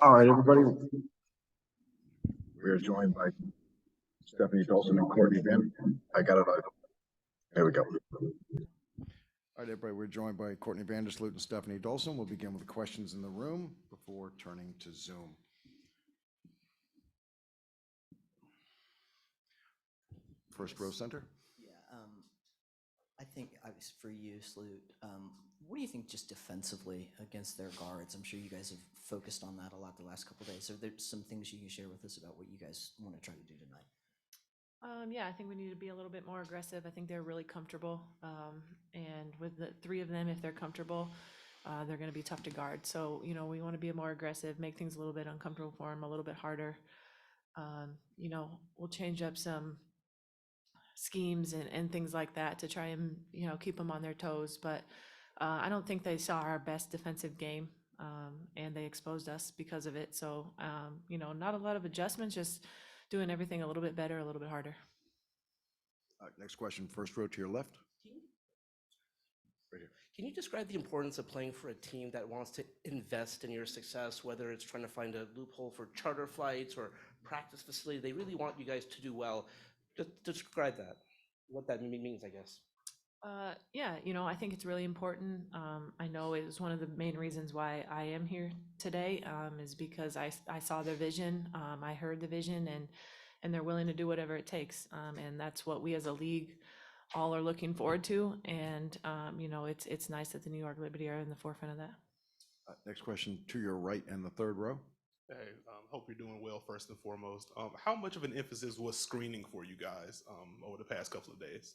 All right, everybody. We are joined by Stephanie Dolson and Courtney Van. I got it. There we go. All right, everybody, we're joined by Courtney Vandersloot and Stephanie Dolson. We'll begin with the questions in the room before turning to Zoom. First row center. Yeah, I think for you, Sloot, what do you think just defensively against their guards? I'm sure you guys have focused on that a lot the last couple of days. Are there some things you can share with us about what you guys want to try to do tonight? Yeah, I think we need to be a little bit more aggressive. I think they're really comfortable. And with the three of them, if they're comfortable, they're going to be tough to guard. So, we want to be more aggressive, make things a little bit uncomfortable for them, a little bit harder. We'll change up some schemes and things like that to try and, keep them on their toes. But I don't think they saw our best defensive game, and they exposed us because of it. So, not a lot of adjustments, just doing everything a little bit better, a little bit harder. Next question, first row to your left. Right here. Can you describe the importance of playing for a team that wants to invest in your success, whether it's trying to find a loophole for charter flights or practice facility? They really want you guys to do well. Just describe that, what that means, I guess. Yeah, I think it's really important. I know it was one of the main reasons why I am here today, is because I saw their vision, I heard the vision, and they're willing to do whatever it takes. And that's what we as a league all are looking forward to. And, it's nice that the New York Liberty are in the forefront of that. Next question to your right in the third row. Hey, hope you're doing well first and foremost. How much of an emphasis was screening for you guys over the past couple of days?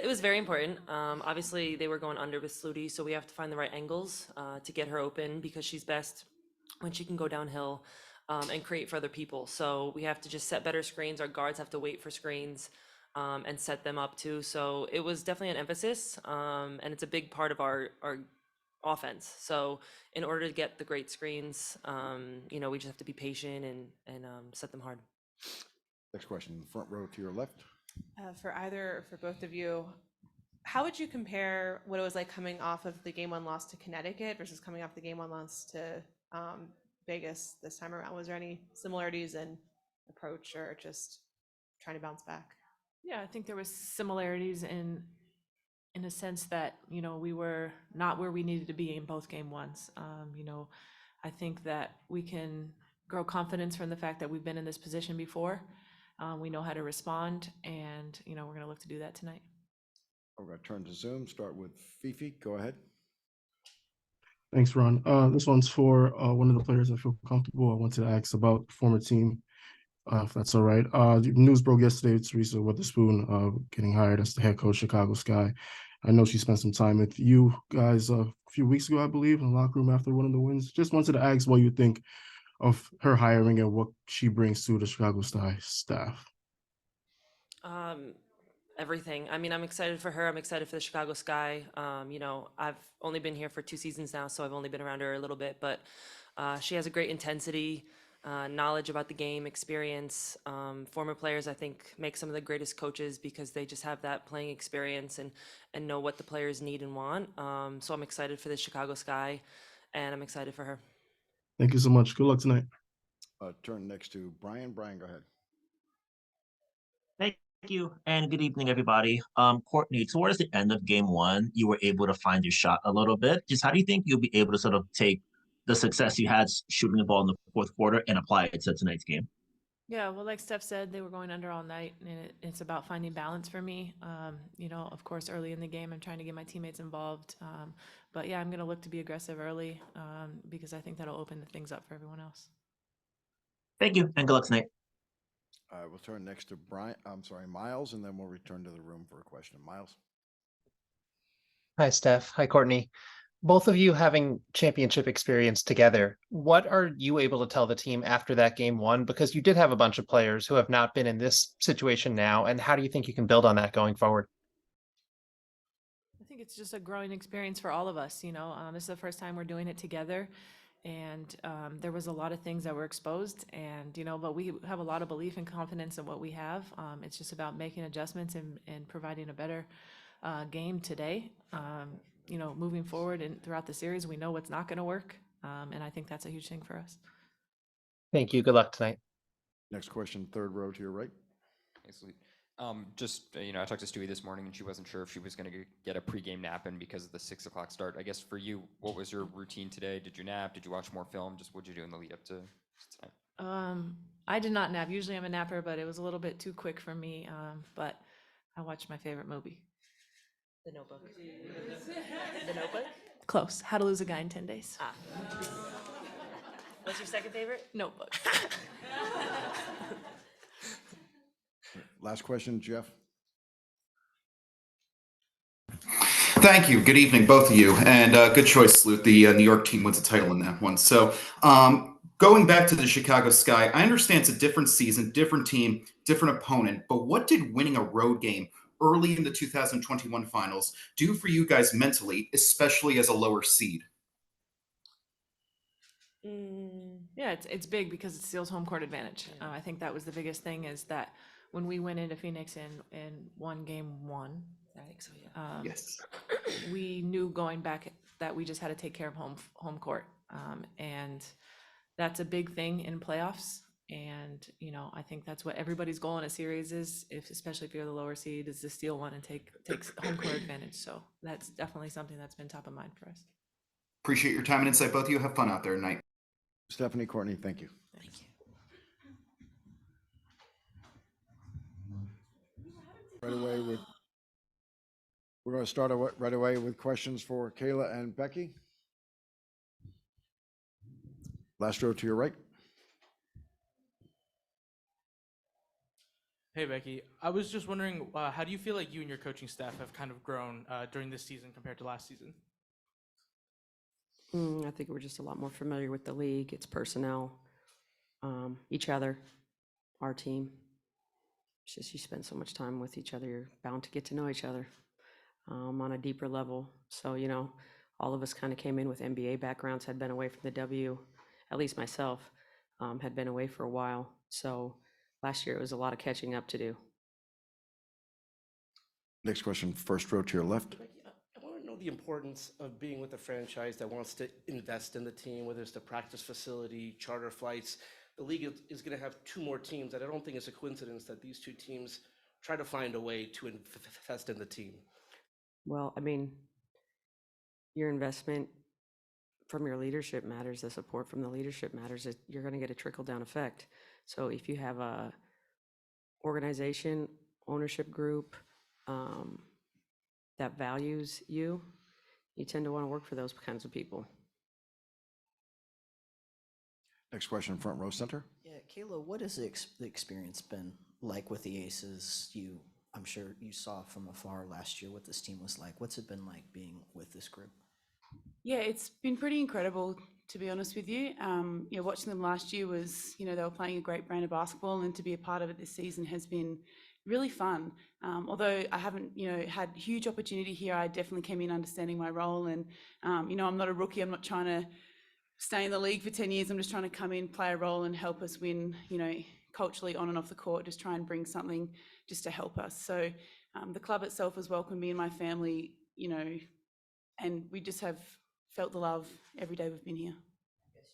It was very important. Obviously, they were going under with Slutie, so we have to find the right angles to get her open because she's best when she can go downhill and create for other people. So we have to just set better screens. Our guards have to wait for screens and set them up too. So it was definitely an emphasis, and it's a big part of our offense. So in order to get the great screens, we just have to be patient and set them hard. Next question, front row to your left. For both of you, how would you compare what it was like coming off of the game one loss to Connecticut versus coming off the game one loss to Vegas this time around? Was there any similarities in approach or just trying to bounce back? Yeah, I think there was similarities in a sense that, we were not where we needed to be in both game ones. I think that we can grow confidence from the fact that we've been in this position before. We know how to respond, and, we're going to look to do that tonight. We're going to turn to Zoom, start with Fifi. Go ahead. Thanks, Ron. This one's for one of the players I feel comfortable. I wanted to ask about the former team, if that's all right. The news broke yesterday, Teresa Witherspoon getting hired as the head coach, Chicago Sky. I know she spent some time with you guys a few weeks ago, I believe, in the locker room after one of the wins. Just wanted to ask what you think of her hiring and what she brings to the Chicago Sky staff. Everything. I mean, I'm excited for her. I'm excited for the Chicago Sky. I've only been here for 2 seasons now, so I've only been around her a little bit, but she has a great intensity, knowledge about the game, experience. Former players, I think, make some of the greatest coaches because they just have that playing experience and know what the players need and want. So I'm excited for the Chicago Sky, and I'm excited for her. Thank you so much. Good luck tonight. Turn next to Brian. Brian, go ahead. Thank you, and good evening, everybody. Courtney, towards the end of game one, you were able to find your shot a little bit. Just how do you think you'll be able to sort of take the success you had shooting the ball in the fourth quarter and apply it to tonight's game? Yeah, well, like Steph said, they were going under all night, and it's about finding balance for me. Of course, early in the game, I'm trying to get my teammates involved. But yeah, I'm going to look to be aggressive early because I think that'll open the things up for everyone else. Thank you, and good luck tonight. We'll turn next to Miles, and then we'll return to the room for a question. Miles. Hi, Steph. Hi, Courtney. Both of you having championship experience together, what are you able to tell the team after that game one? Because you did have a bunch of players who have not been in this situation now, and how do you think you can build on that going forward? I think it's just a growing experience for all of us. This is the first time we're doing it together. And there was a lot of things that were exposed, and but we have a lot of belief and confidence in what we have. It's just about making adjustments and providing a better game today. moving forward and throughout the series, we know what's not going to work. And I think that's a huge thing for us. Thank you. Good luck tonight. Next question, third row to your right. Thanks, Luke. I talked to Stewie this morning and she wasn't sure if she was going to get a pregame nap in because of the 6 o'clock start. I guess for you, what was your routine today? Did you nap? Did you watch more film? Just what'd you do in the lead up to tonight? I did not nap. Usually I'm a napper, but it was a little bit too quick for me. But I watched my favorite movie. The Notebook. The Notebook? Close. How to Lose a Guy in 10 Days. What's your second favorite? Notebook. Last question, Jeff. Thank you. Good evening, both of you. And good choice, Salute. The New York team wins a title in that one. So going back to the Chicago Sky, I understand it's a different season, different team, different opponent. But what did winning a road game early in the 2021 finals do for you guys mentally, especially as a lower seed? Yeah, it's big because it steals home court advantage. I think that was the biggest thing, is that when we went into Phoenix and won game 1, I think so, yeah. Yes. we knew going back that we just had to take care of home court. And that's a big thing in playoffs. And, I think that's what everybody's goal in a series is, especially if you're the lower seed, is to steal one and take home court advantage. So that's definitely something that's been top of mind for us. Appreciate your time and insight, both of you. Have fun out there tonight. Stephanie, Courtney, thank you. Thank you. We're going to start right away with questions for Kayla and Becky. Last row to your right. Hey, Becky. I was just wondering, how do you feel like you and your coaching staff have kind of grown during this season compared to last season? I think we're just a lot more familiar with the league, its personnel, each other, our team. It's just you spend so much time with each other, you're bound to get to know each other on a deeper level. So, all of us kind of came in with NBA backgrounds, had been away from the W, at least myself, had been away for a while. So last year it was a lot of catching up to do. Next question, first row to your left. I want to know the importance of being with a franchise that wants to invest in the team, whether it's the practice facility, charter flights. The league is going to have 2 more teams, and I don't think it's a coincidence that these 2 teams try to find a way to invest in the team. Well, I mean, your investment from your leadership matters, the support from the leadership matters. You're going to get a trickle-down effect. So if you have a organization, ownership group that values you, you tend to want to work for those kinds of people. Next question, front row center. Yeah, Kayla, what has the experience been like with the Aces? I'm sure you saw from afar last year what this team was like. What's it been like being with this group? Yeah, it's been pretty incredible, to be honest with you. Watching them last year was, they were playing a great brand of basketball, and to be a part of it this season has been really fun. Although I haven't, had huge opportunity here, I definitely came in understanding my role, and, I'm not a rookie. I'm not trying to stay in the league for 10 years. I'm just trying to come in, play a role and help us win, culturally on and off the court, just try and bring something just to help us. So the club itself has welcomed me and my family, and we just have felt the love every day we've been here. I guess,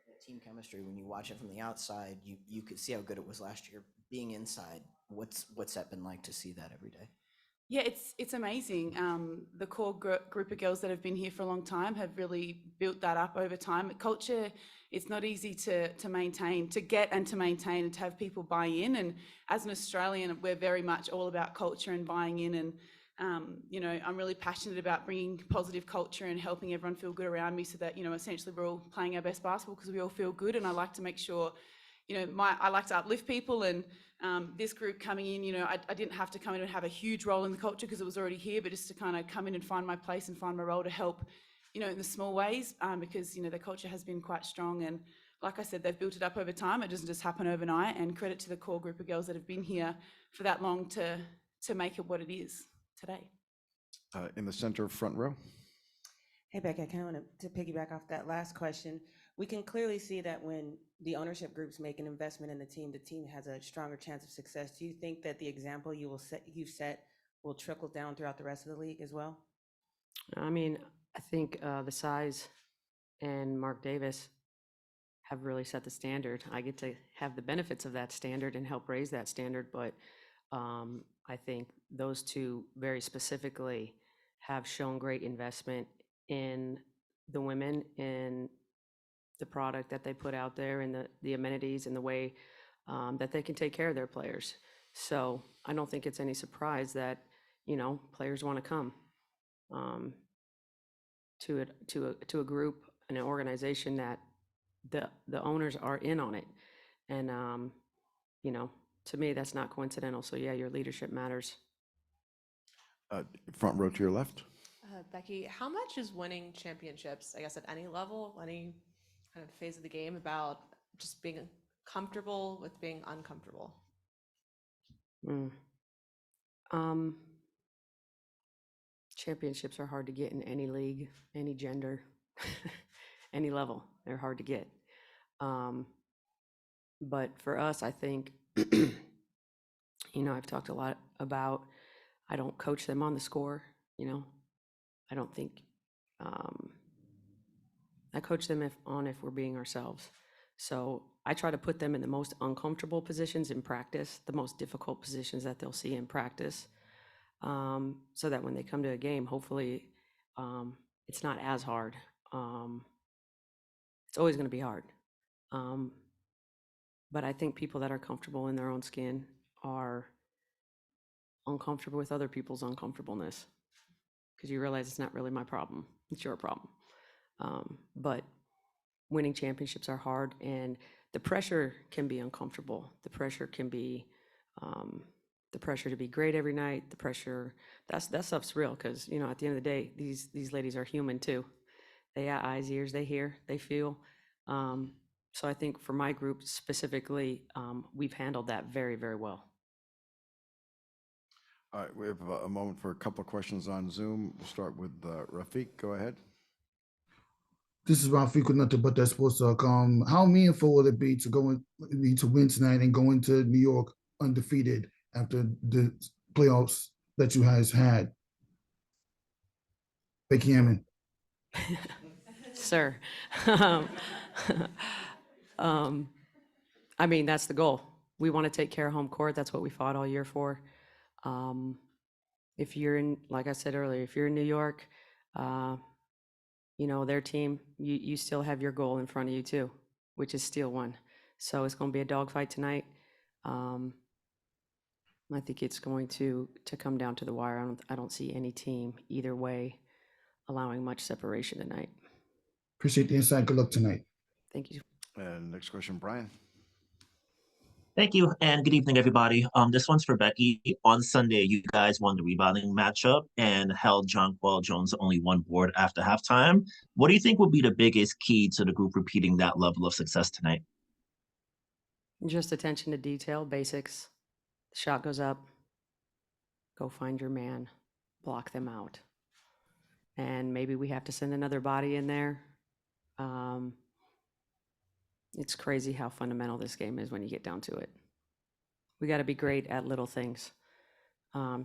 that team chemistry, when you watch it from the outside, you could see how good it was last year. Being inside, what's that been like to see that every day? Yeah, it's amazing. The core group of girls that have been here for a long time have really built that up over time. Culture, it's not easy to maintain, to get and to maintain, and to have people buy in. And as an Australian, we're very much all about culture and buying in. And I'm really passionate about bringing positive culture and helping everyone feel good around me, so that essentially we're all playing our best basketball because we all feel good. And I like to make sure, I like to uplift people, and this group coming in, I didn't have to come in and have a huge role in the culture because it was already here, but just to kind of come in and find my place and find my role to help, in the small ways, because, the culture has been quite strong. And like I said, they've built it up over time. It doesn't just happen overnight, and credit to the core group of girls that have been here for that long to make it what it is today. In the center, front row. Hey, Becky, I kind of want to piggyback off that last question. We can clearly see that when the ownership groups make an investment in the team has a stronger chance of success. Do you think that the example you've set will trickle down throughout the rest of the league as well? I mean, I think the size and Mark Davis have really set the standard. I get to have the benefits of that standard and help raise that standard, but I think those two very specifically have shown great investment in the women, in the product that they put out there, and the amenities and the way that they can take care of their players. So I don't think it's any surprise that, players want to come to a group and an organization that the owners are in on it. And, to me, that's not coincidental. So yeah, your leadership matters. Front row to your left. Becky, how much is winning championships, I guess at any level, any kind of phase of the game, about just being comfortable with being uncomfortable? Championships are hard to get in any league, any gender, any level. They're hard to get. But for us, I think, I've talked a lot about, I don't coach them on the score, I don't think, I coach them if we're being ourselves. So I try to put them in the most uncomfortable positions in practice, the most difficult positions that they'll see in practice, so that when they come to a game, hopefully it's not as hard. It's always going to be hard. But I think people that are comfortable in their own skin are uncomfortable with other people's uncomfortableness, because you realize it's not really my problem, it's your problem. But winning championships are hard, and the pressure can be uncomfortable. The pressure can be the pressure to be great every night, the pressure, that stuff's real, because, at the end of the day, these ladies are human too. They got eyes, ears, they hear, they feel. So I think for my group specifically, we've handled that very, very well. All right, we have a moment for a couple of questions on Zoom. We'll start with Rafiq. Go ahead. This is Rafiq with Nothing But That Sports.com. How meaningful will it be to win tonight and go into New York undefeated after the playoffs that you guys had? Becky Hammond. Sir. I mean, that's the goal. We want to take care of home court. That's what we fought all year for. If you're in, like I said earlier, if you're in New York, their team, you still have your goal in front of you too, which is steal one. So it's going to be a dogfight tonight. I think it's going to come down to the wire. I don't see any team either way allowing much separation tonight. Appreciate the insight. Good luck tonight. Thank you. And next question, Brian. Thank you, and good evening, everybody. This one's for Becky. On Sunday, you guys won the rebounding matchup and held Jonquel Jones to only one board after halftime. What do you think will be the biggest key to the group repeating that level of success tonight? Just attention to detail, basics. The shot goes up, go find your man, block them out. And maybe we have to send another body in there. It's crazy how fundamental this game is when you get down to it. We got to be great at little things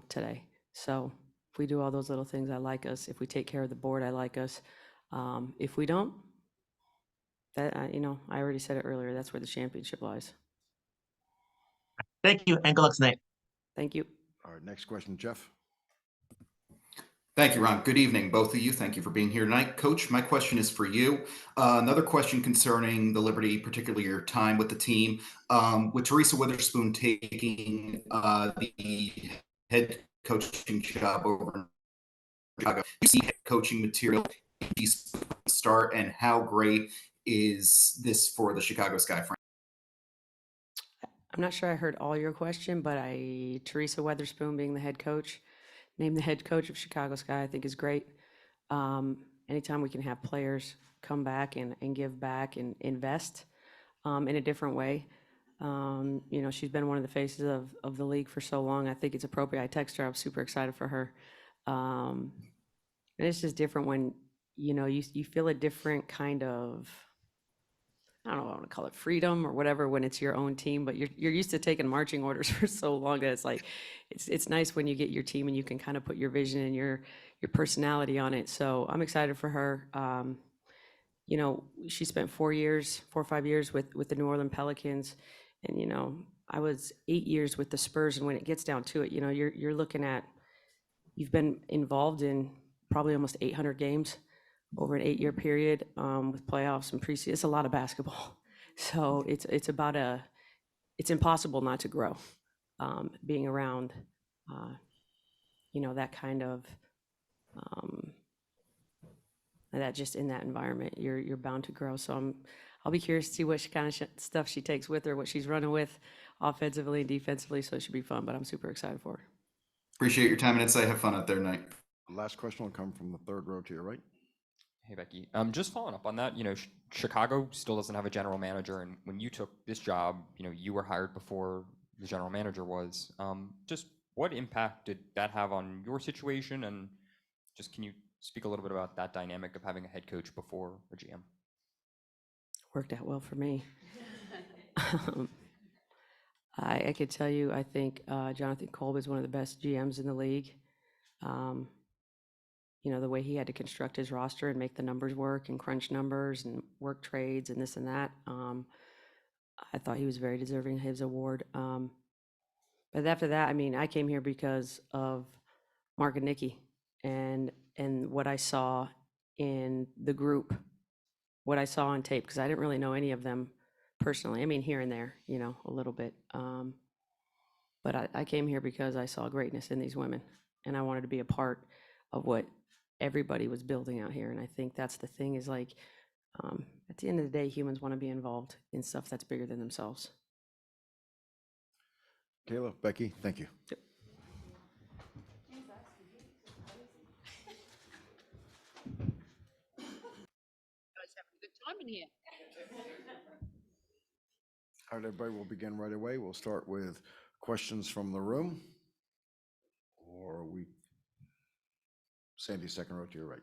today. So if we do all those little things, I like us. If we take care of the board, I like us. If we don't, that I already said it earlier, that's where the championship lies. Thank you, and good luck tonight. Thank you. All right, next question, Jeff. Thank you, Ron. Good evening, both of you. Thank you for being here tonight. Coach, my question is for you. Another question concerning the Liberty, particularly your time with the team. With Teresa Witherspoon taking the head coaching job over in Chicago, do you see head coaching material start, and how great is this for the Chicago Sky franchise? I'm not sure I heard all your question, but Teresa Witherspoon being the head coach, named the head coach of Chicago Sky, I think is great. Anytime we can have players come back and give back and invest in a different way. She's been one of the faces of the league for so long. I think it's appropriate. I text her. I'm super excited for her. And it's just different when, you feel a different kind of, I don't know, I want to call it freedom or whatever when it's your own team, but you're used to taking marching orders for so long that it's like, it's nice when you get your team and you can kind of put your vision and your your personality on it. So I'm excited for her. You know, she spent 4 or 5 years with the New Orleans Pelicans, and you know, I was 8 years with the Spurs. And when it gets down to it, you know, you're looking at, you've been involved in probably almost 800 games over an 8-year period, with playoffs and preseason. It's a lot of basketball. So it's impossible not to grow, being around, you know, that kind of, that just in that environment, you're bound to grow. So I'll be curious to see what kind of stuff she takes with her, what she's running with offensively and defensively. So it should be fun, but I'm super excited for her. Appreciate your time and insight. Have fun out there tonight. Last question will come from the third row to your right. Hey, Becky. Just following up on that, you know, Chicago still doesn't have a general manager, and when you took this job, you know, you were hired before the general manager was. Just what impact did that have on your situation, and just can you speak a little bit about that dynamic of having a head coach before a GM? Worked out well for me. I could tell you, I think Jonathan Kolb is one of the best GMs in the league. You know, the way he had to construct his roster and make the numbers work and crunch numbers and work trades and this and that. I thought he was very deserving of his award. But after that, I mean, I came here because of Mark and Nikki and what I saw in the group, what I saw on tape, because I didn't really know any of them personally. I mean, here and there, you know, a little bit. But I came here because I saw greatness in these women, and I wanted to be a part of what everybody was building out here. And I think that's the thing, is like, at the end of the day, humans want to be involved in stuff that's bigger than themselves. Kayla, Becky, thank you. Yep. Guys having a good time in here. All right, everybody, we'll begin right away. We'll start with questions from the room. Sandy, second row to your right.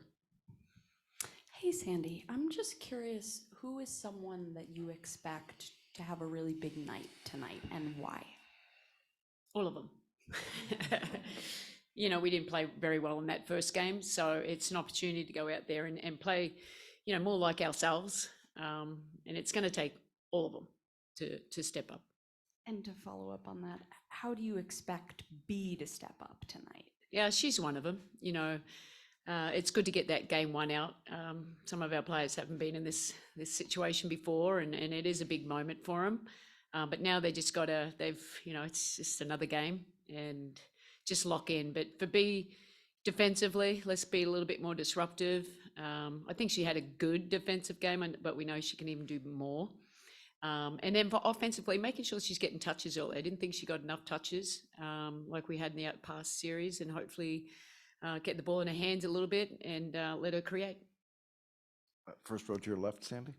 Hey, Sandy, I'm just curious, who is someone that you expect to have a really big night tonight, and why? All of them. You know, we didn't play very well in that first game, so it's an opportunity to go out there and play, you know, more like ourselves. And it's going to take all of them to step up. And to follow up on that, how do you expect B to step up tonight? Yeah, she's one of them. You know, it's good to get that game one out. Some of our players haven't been in this situation before, and it is a big moment for them. But now they just you know, it's just another game and just lock in. But for B, defensively, let's be a little bit more disruptive. I think she had a good defensive game, but we know she can even do more. And then for offensively, making sure she's getting touches early. I didn't think she got enough touches like we had in the past series, and hopefully get the ball in her hands a little bit and let her create. First row to your left, Sandy.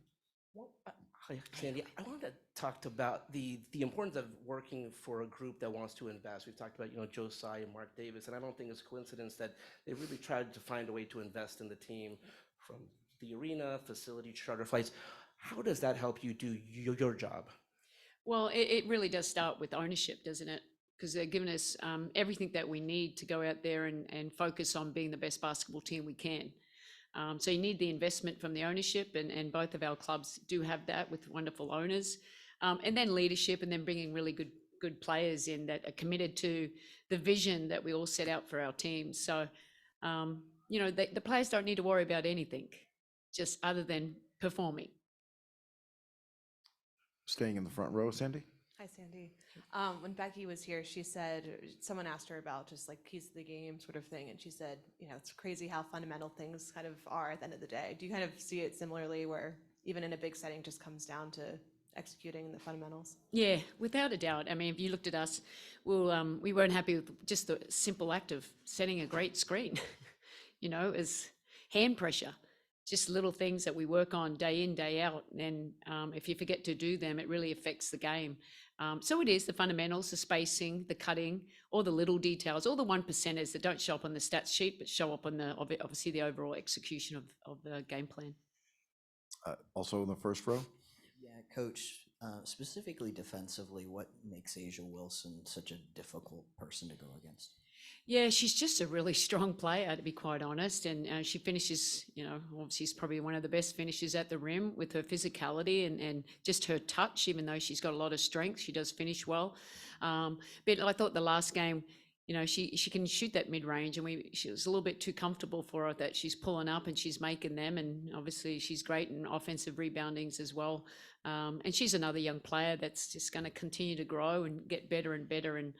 Hi, Sandy. I wanted to talk about the importance of working for a group that wants to invest. We've talked about, you know, Joe Tsai and Mark Davis, and I don't think it's a coincidence that they really tried to find a way to invest in the team, from the arena, facility, charter flights. How does that help you do your job? Well, it really does start with ownership, doesn't it? Because they're giving us everything that we need to go out there and focus on being the best basketball team we can. So you need the investment from the ownership, and both of our clubs do have that with wonderful owners. And then leadership, and then bringing really good players in that are committed to the vision that we all set out for our teams. So, you know, the players don't need to worry about anything, just other than performing. Staying in the front row, Sandy. Hi, Sandy. When Becky was here, she said, someone asked her about just like keys to the game sort of thing, and she said, you know, it's crazy how fundamental things kind of are at the end of the day. Do you kind of see it similarly, where even in a big setting just comes down to executing the fundamentals? Yeah, without a doubt. I mean, if you looked at us, we weren't happy with just the simple act of setting a great screen. You know, as hand pressure. Just little things that we work on day in, day out. And if you forget to do them, it really affects the game. So it is the fundamentals, the spacing, the cutting, all the little details, all the 1%ers that don't show up on the stats sheet, but show up on obviously the overall execution of the game plan. Also in the first row. Yeah, Coach, specifically defensively, what makes Asia Wilson such a difficult person to go against? Yeah, she's just a really strong player, to be quite honest. And she finishes, obviously she's probably one of the best finishers at the rim with her physicality and just her touch, even though she's got a lot of strength, she does finish well. But I thought the last game, she can shoot that mid range, and she was a little bit too comfortable for her that she's pulling up and she's making them. And obviously she's great in offensive reboundings as well. And she's another young player that's just going to continue to grow and get better and better. And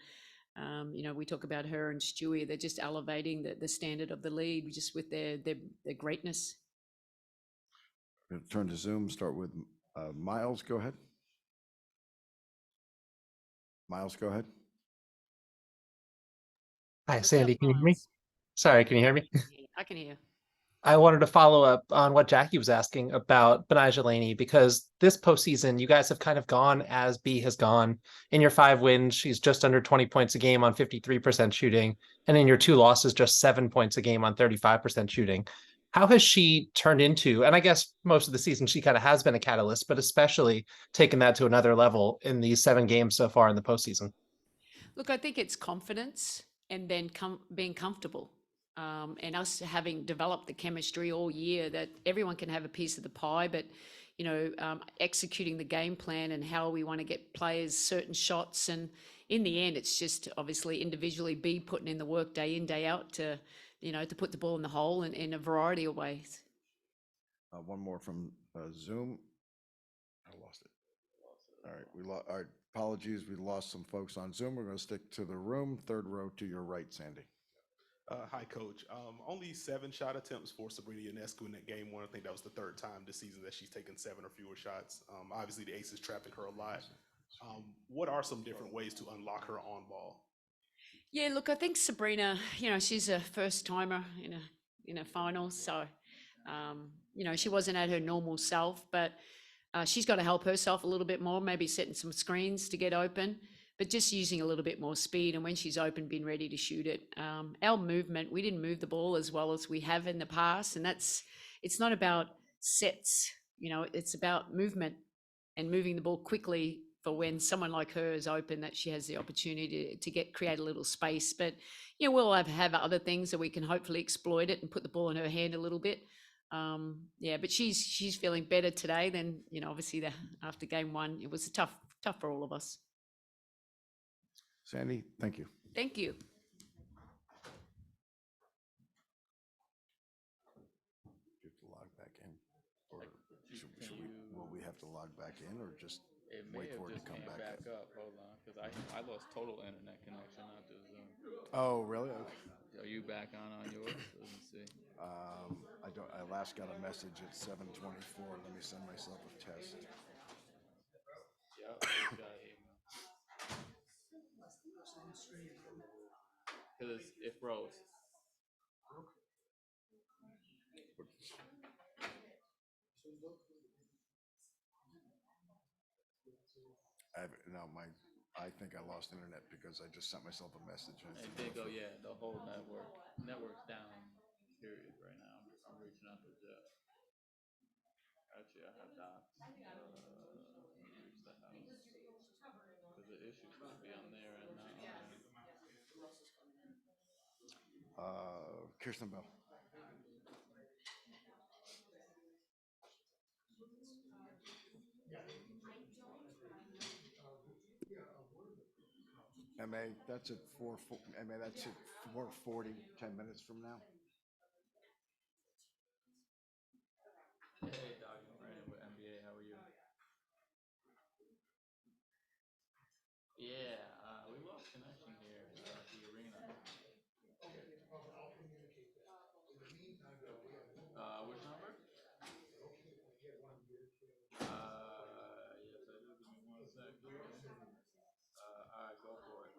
we talk about her and Stewie, they're just elevating the standard of the league just with their greatness. We'll turn to Zoom, start with Miles, go ahead. Miles, go ahead. Hi, Sandy, can you hear me? Sorry, can you hear me? I can hear you. I wanted to follow up on what Jackie was asking about Benijah Laney, because this postseason, you guys have kind of gone as B has gone. In your 5 wins, she's just under 20 points a game on 53% shooting. And in your 2 losses, just 7 points a game on 35% shooting. How has she turned into, and I guess most of the season she kind of has been a catalyst, but especially taken that to another level in these 7 games so far in the postseason? Look, I think it's confidence and then being comfortable. And us having developed the chemistry all year that everyone can have a piece of the pie, but executing the game plan and how we want to get players certain shots. And in the end, it's just obviously individually be putting in the work day in, day out to put the ball in the hole in a variety of ways. One more from Zoom. I lost it. All right, all right, apologies, we lost some folks on Zoom. We're going to stick to the room. 3rd row to your right, Sandy. Hi, Coach. Only 7 shot attempts for Sabrina Ionescu in that game 1. I think that was the 3rd time this season that she's taken 7 or fewer shots. Obviously, the Aces trapping her a lot. What are some different ways to unlock her on ball? Yeah, look, I think Sabrina, she's a first timer in a final, so she wasn't at her normal self, but she's got to help herself a little bit more, maybe setting some screens to get open, but just using a little bit more speed. And when she's open, being ready to shoot it. Our movement, we didn't move the ball as well as we have in the past. And it's not about sets, it's about movement and moving the ball quickly for when someone like her is open, that she has the opportunity to create a little space. But, we'll have other things that we can hopefully exploit it and put the ball in her hand a little bit. But she's feeling better today than, obviously after game 1, it was tough for all of us. Sandy, thank you. Thank you. You have to log back in, or will we have to log back in, or just wait for it to come back up? Hold on, because I lost total internet connection, not just Zoom. Oh, really? Okay. Are you back on yours? Let me see. I last got a message at 7:24. Let me send myself a test. Yeah, I got an email. Because it froze. I think I lost internet because I just sent myself a message. It did go, yeah, the whole network's down, period, right now. I'm reaching out to Jeff. Actually, I have docs. Reach the house. Because the issue should be on there and not on. Kirsten Bell. MA, that's at 4:40, 10 minutes from now. Hey, Dr. Brandon with NBA, how are you? Yeah, we lost connection here at the arena. Which number? Yes, I do. Give me 1 sec. All right, go for it.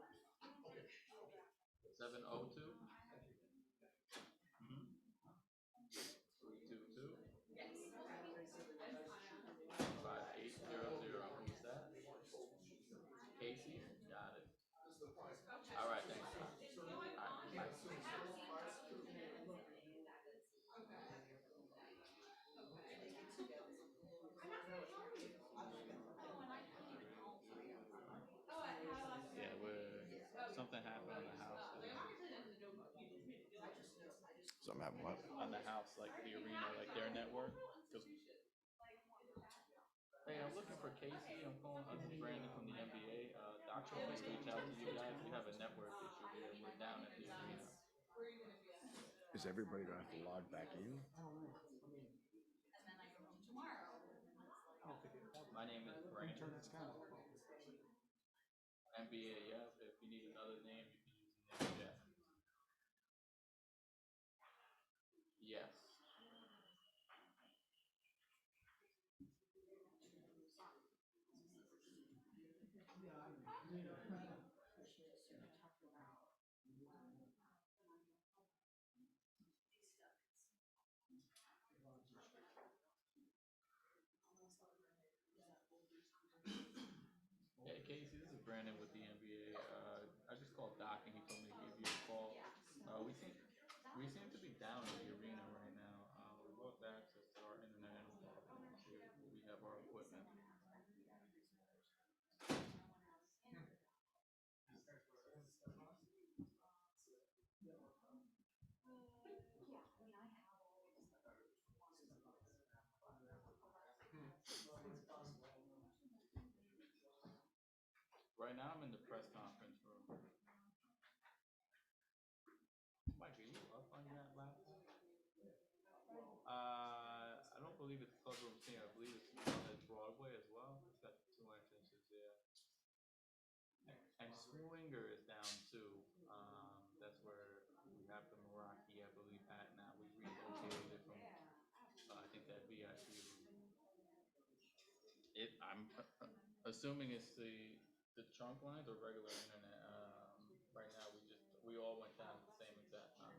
702. 322. 5800. Who's that? Casey? Got it. All right, thanks. All right, yeah, something happened in the house today. Some have what? On the house, like the arena, like their network. 'Cause- Hey, I'm looking for Casey. I'm calling. This is Brandon from the NBA. Doc told me to reach out to you guys. We have a network issue here. We're down at the arena. Is everybody gonna have to log back in? My name is Brandon. NBA, yeah. If you need another name, you can use the name Jeff. Yes. Hey Casey, this is Brandon with the NBA. I just called Doc and he told me to give you a call. We seem to be down at the arena right now. We lost access to our internet and we have our equipment. Right now I'm in the press conference room. Mike, are you up on that laptop? I don't believe it's Club Room C. I believe it's Broadway as well. It's got two entrances there. And Swinger is down too. That's where we have the Meraki, I believe, at now. We relocated it from, I think that VIP room. I'm assuming it's the trunk lines or regular internet. Right now we all went down at the same exact time.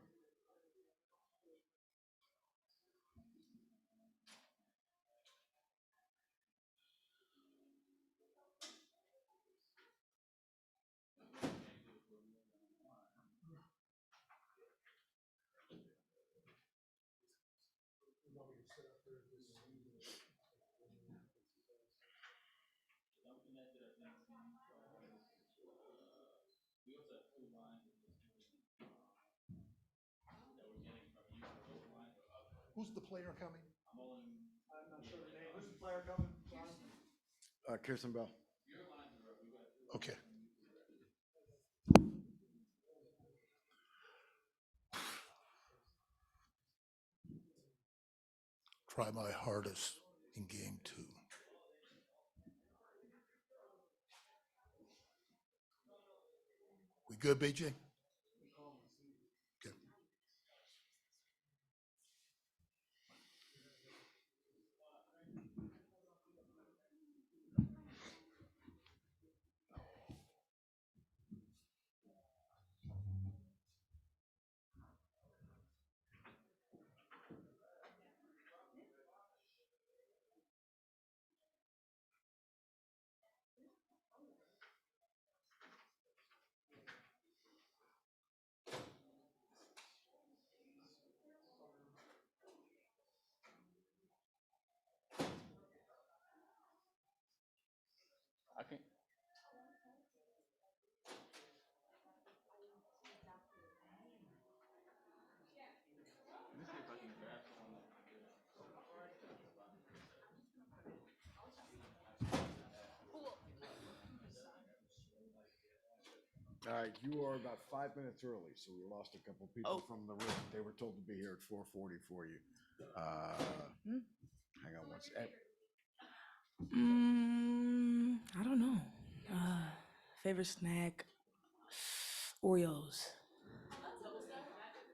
We also have two lines in this that we're getting from you. Those lines are up. Who's the player coming? I'm not sure the name. Who's the player coming? Kirsten Bell. Your lines are up. We got two. Okay. Try my hardest in game 2. We good, BJ? Okay. I can. Let me see if I can grab one. All right, you are about 5 minutes early, so we lost a couple people from the room. They were told to be here at 4:40 for you. Hang on one second. I don't know. Favorite snack? Oreos.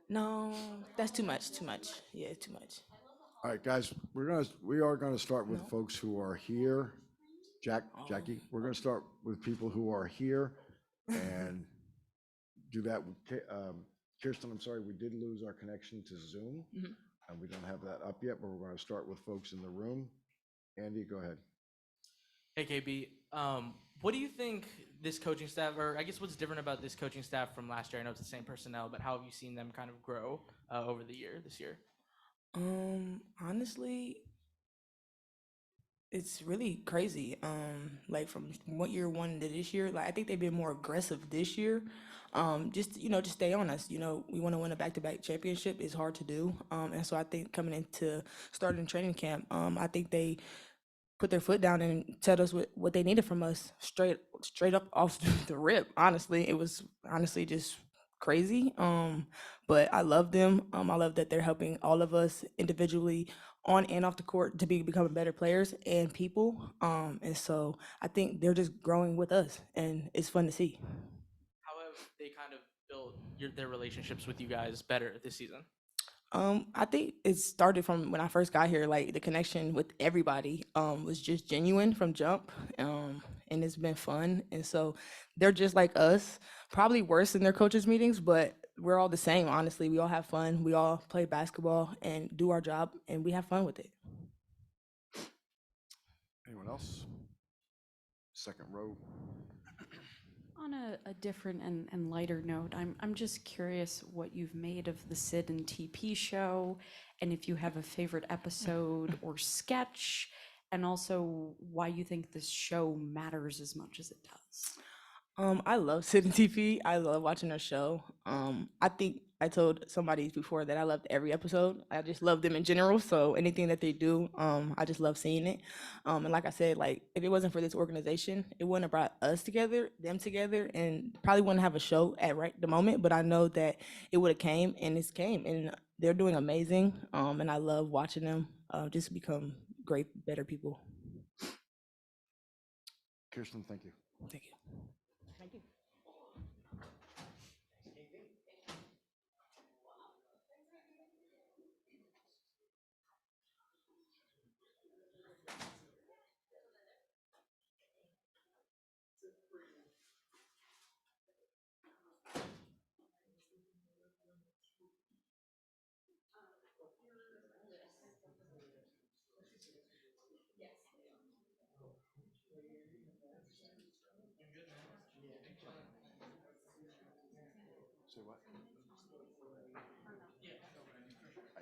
No, that's too much. Too much. Yeah, too much. All right, guys, we are gonna start with folks who are here. Jackie, we're gonna start with people who are here and do that with Kirsten. I'm sorry, we did lose our connection to Zoom, and we don't have that up yet, but we're gonna start with folks in the room. Andy, go ahead. Hey, KB. What do you think this coaching staff, or I guess what's different about this coaching staff from last year? I know it's the same personnel, but how have you seen them kind of grow over the year, this year? Honestly, It's really crazy. Like from what year one to this year, like I think they've been more aggressive this year. Just just stay on us. We want to win a back-to-back championship. It's hard to do. And so I think coming into starting training camp, I think they put their foot down and tell us what they needed from us straight up off the rip. Honestly, it was honestly just crazy. But I love them. I love that they're helping all of us individually on and off the court to becoming better players and people. And so I think they're just growing with us, and it's fun to see. How have they kind of built their relationships with you guys better this season? I think it started from when I first got here. Like the connection with everybody was just genuine from jump, and it's been fun. And so they're just like us, probably worse in their coaches meetings, but we're all the same. Honestly, we all have fun. We all play basketball and do our job, and we have fun with it. Anyone else? Second row. On a different and lighter note, I'm just curious what you've made of the Sid and TP show, and if you have a favorite episode or sketch, and also why you think this show matters as much as it does. I love sitting TV. I love watching their show. I think I told somebody before that I loved every episode. I just love them in general. So anything that they do, I just love seeing it. And like I said, like if it wasn't for this organization, it wouldn't have brought us together, them together, and probably wouldn't have a show at right the moment. But I know that it would have came, and it's came, and they're doing amazing. And I love watching them just become great, better people. Kirsten, thank you. Thank you. Thank you. Say what? I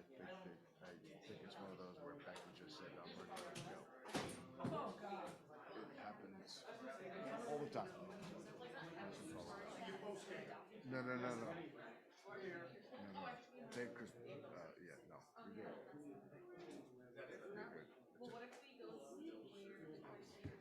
think it's one of those where Becky just said, I'm ready to go. It happens all the time. No. No. Take Chris. Yeah, no. You're good. You're good. Well, what if we go see where the players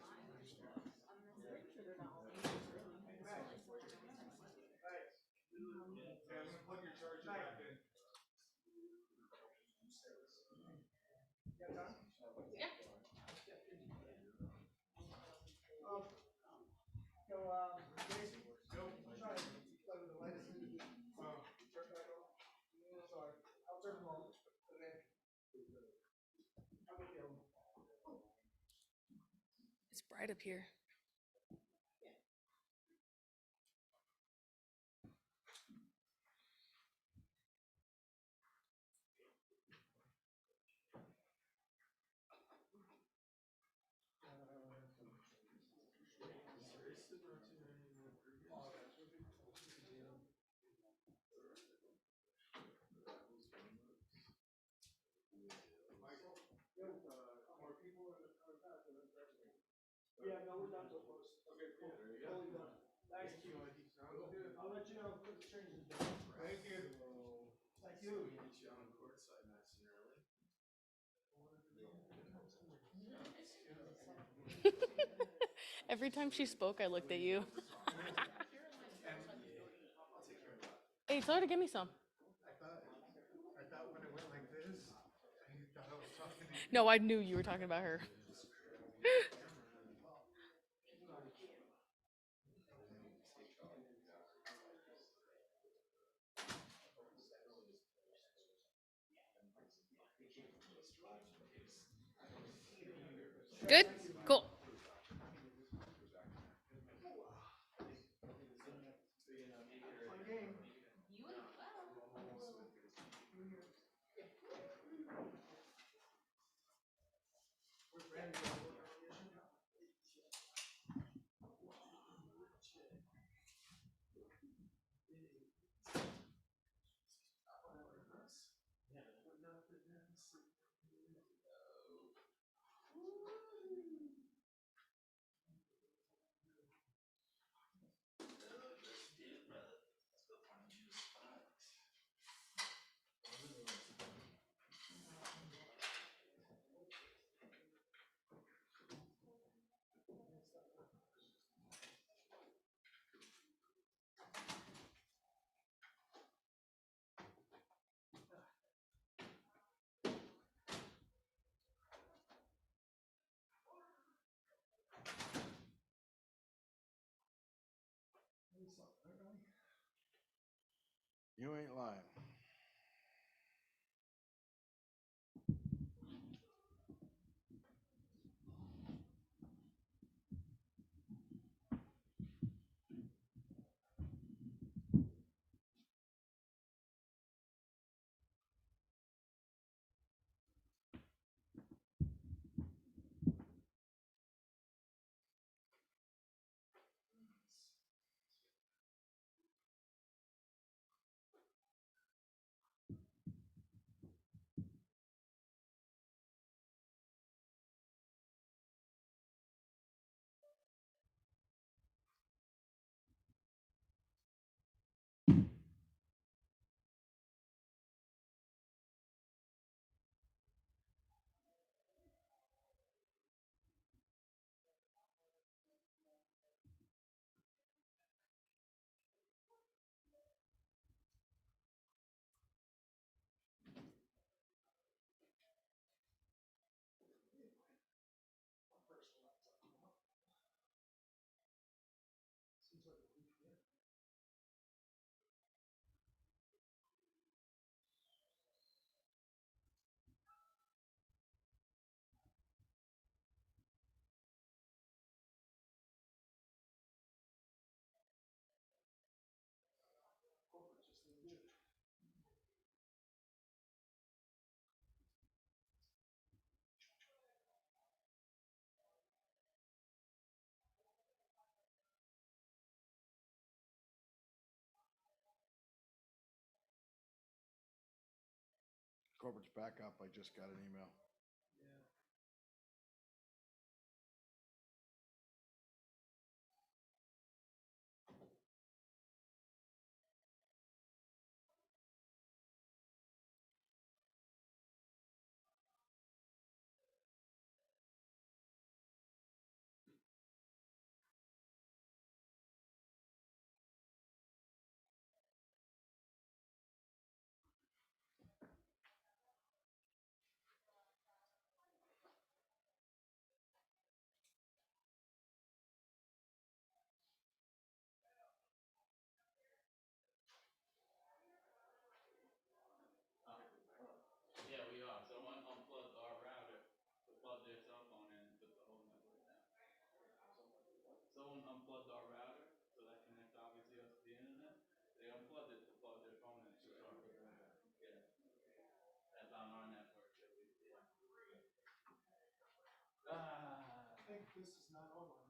It's bright up here. Yeah, no, we're done with post. Okay, cool. Fully done. Thank you. I'll let you know if the change is done. Thank you. Thank you. Every time she spoke, I looked at you. Hey, tell her to give me some. I thought when it went like this, you thought I was talking to you. No, I knew you were talking about her. Good? Cool. You ain't lying. Corporate's back up. I just got an email. Yeah, we are. Someone unplugged our router to plug their cell phone in and took the whole network down. Someone unplugged our router, so that connects obviously us to the internet. They unplugged it to plug their phone in, took our equipment down. Yeah. That's on our network. Ah. I think this is not on.